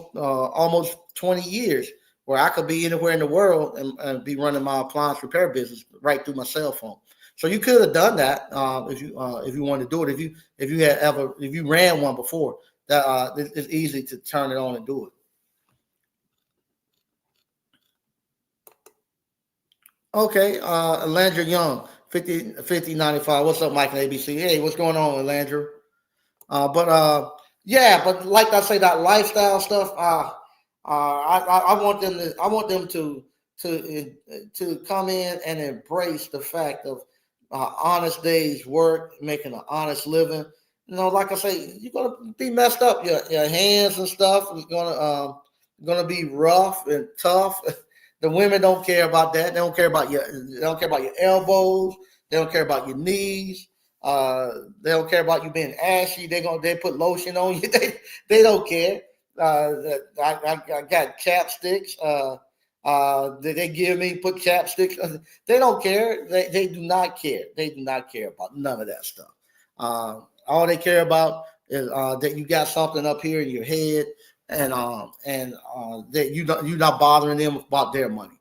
20 years, where I could be anywhere in the world and be running my appliance repair business right through my cell phone. So you could have done that if you wanted to do it. If you ran one before, that it's easy to turn it on and do it. Okay, Landry Young, 5095. What's up, Mike and ABC? Hey, what's going on, Landry? But Yeah, but like I say, that lifestyle stuff. I want them to. I want them to come in and embrace the fact of honest days work, making an honest living. Like I say, you're gonna be messed up. Your hands and stuff is gonna be rough and tough. The women don't care about that. They don't care about your. They don't care about your elbows. They don't care about your knees. They don't care about you being ashy. They put lotion on you. They don't care. I got chapsticks. They give me put chapsticks. They don't care. They do not care. They do not care about none of that stuff. All they care about is that you got something up here in your head, and that you're not bothering them about their money.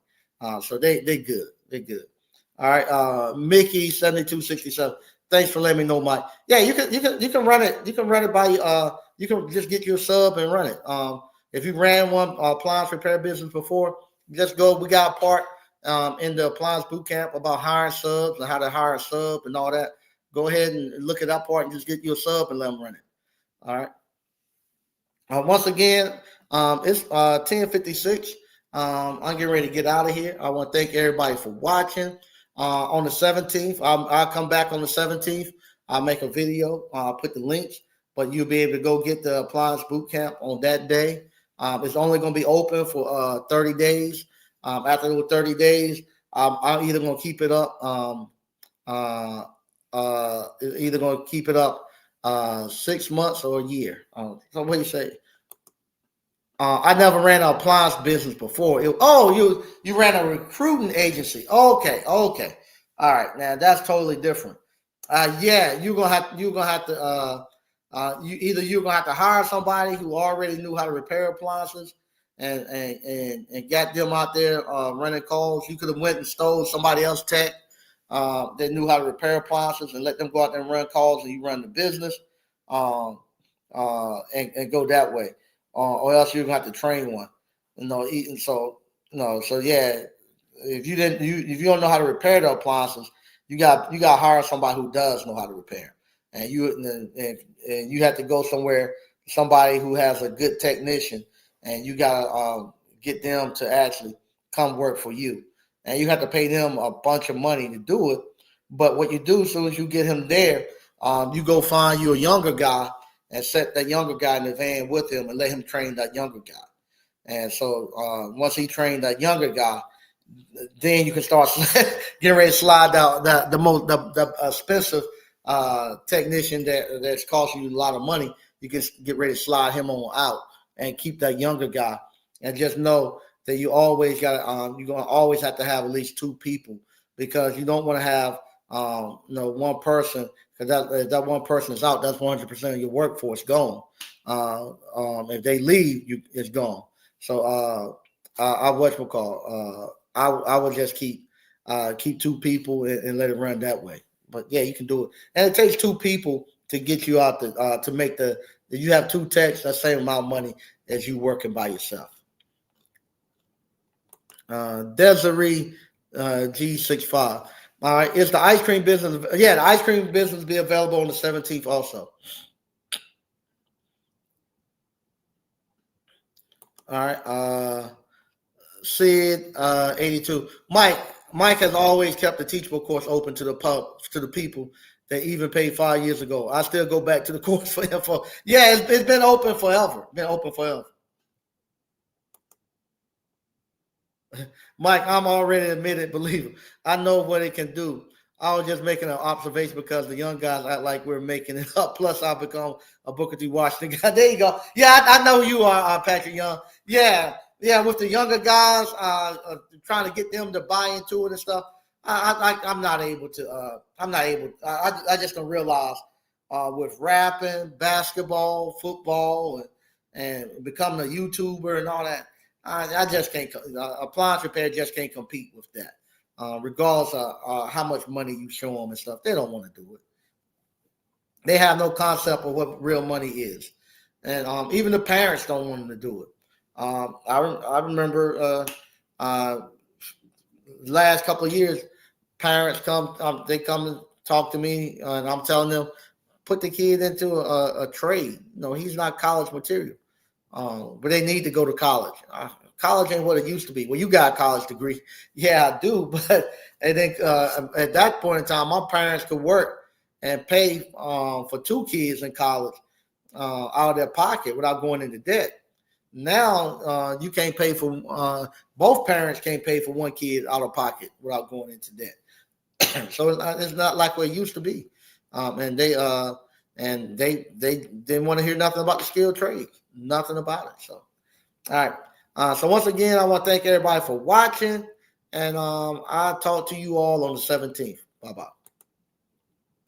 So they good. They good. All right, Mickey 7267. Thanks for letting me know, Mike. Yeah, you can run it. You can run it by you can just get your sub and run it. If you ran one appliance repair business before, just go. We got a part in the appliance boot camp about hiring subs and how to hire a sub and all that. Go ahead and look at that part and just get you a sub and let them run it. All right. Once again, it's 10:56. I'm getting ready to get out of here. I want to thank everybody for watching. On the 17th, I'll come back on the 17th. I'll make a video. I'll put the links, but you'll be able to go get the appliance boot camp on that day. It's only going to be open for 30 days. After those 30 days, I'm either going to keep it up. Either going to keep it up 6 months or a year. So what do you say? I never ran an appliance business before. You ran a recruiting agency. Okay. All right. Now that's totally different. Yeah, you're gonna have to hire somebody who already knew how to repair appliances and got them out there running calls. You could have went and stole somebody else's tech that knew how to repair appliances and let them go out there and run calls, and you run the business and go that way. Or else you're gonna have to train one. Eating so yeah. If you don't know how to repair the appliances, you got to hire somebody who does know how to repair, and you have to go somewhere, somebody who has a good technician, and you got to get them to actually come work for you, and you have to pay them a bunch of money to do it. But what you do as soon as you get him there, you go find you a younger guy and set that younger guy in the van with him and let him train that younger guy. And so once he trained that younger guy, then you can start getting ready to slide out the expensive technician that's costing you a lot of money. You can get ready to slide him on out and keep that younger guy. And just know that you always got you're gonna always have to have at least two people, because you don't want to have one person, because that one person is out, that's 100% of your workforce gone. If they leave, it's gone. So I I would just keep two people and let it run that way. But yeah, you can do it, and it takes two people to get you out to make you have two techs, the same amount of money as you working by yourself. Desiree G65. All right, is the ice cream business? Yeah, the ice cream business will be available on the 17th also. All right. Sid 82. Mike has always kept the teachable course open to the people that even paid 5 years ago. I still go back to the course for info. Yeah, it's been open forever. Been open forever. Mike, I'm already an admitted believer. I know what it can do. I was just making an observation because the young guys act like we're making it up. Plus, I become a Booker T. Washington guy. There you go. Yeah, I know you are, Patrick Young. Yeah, with the younger guys, trying to get them to buy into it and stuff. I'm not able to. I'm not able. I just don't realize with rapping, basketball, football, and becoming a YouTuber and all that. I just can't. Appliance repair just can't compete with that. Regardless of how much money you show them and stuff, they don't want to do it. They have no concept of what real money is, and even the parents don't want them to do it. I remember last couple of years, parents they come and talk to me, and I'm telling them put the kid into a trade. No, he's not college material. But they need to go to college. College ain't what it used to be. Well, you got a college degree. Yeah, I do. But I think at that point in time, my parents could work and pay for 2 kids in college out of their pocket without going into debt. Now you can't pay for both parents can't pay for 1 kid out of pocket without going into debt. So it's not like what it used to be. And they didn't want to hear nothing about the skilled trades, nothing about it. So, all right. So once again, I want to thank everybody for watching, and I'll talk to you all on the 17th. Bye-bye.